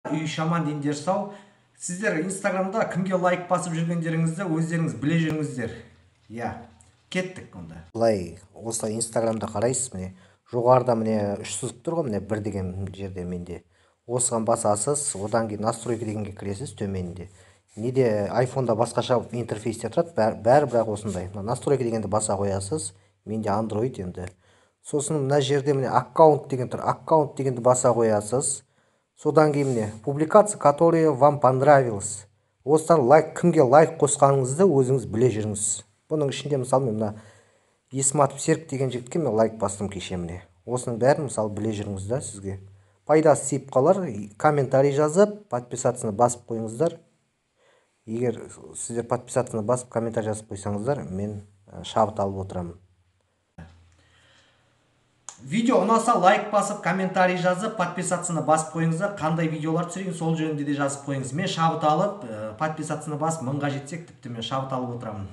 үй шаман дендер сау. Сіздер инстаграмда кімге лайк басып жүргендеріңізді өздеріңіз біле жүріңіздер. Я, кеттік онда. Былай осылай инстаграмда қарайсыз, міне жоғарыда міне үш сызық тұр ғой, міне бір деген жерде менде. Осыған басасыз, одан кейін настройка дегенге кіресіз төменде. Неде айфонда басқаша интерфейсте тұрады, бәрі бірақ осындай. Настройка дегенді баса қоясыз. Менде Android енді. Сосын мына жерде міне аккаунт деген тұр. Аккаунт дегенді баса қоясыз. Содан кейін міне публикация, которые вам понравилось. Осыдан кімге лайк қосқаныңызды өзіңіз біле жүріңіз. Бұның ішінде мысалы мен мына Есматов Серік деген жігітке мен лайк бастым кеше міне. Осының бәрін мысалы біле жүріңіз да, сізге пайдасы тиіп қалар. Комментарий жазып, подписаться басып қойыңыздар. Егер сіздер подписаться басып, комментарий жазып қойсаңыздар, мен шабыт алып отырамын. Видео ұнаса лайк басып, комментарий жазып, подписаться басып қойыңыздар. Қандай видеолар түсірейін, сол жөнінде де жазып қойыңыз. Мен шабыт алып, подписаться басып, 1000-ға жетсек, тіпті мен шабыт алып отырамын.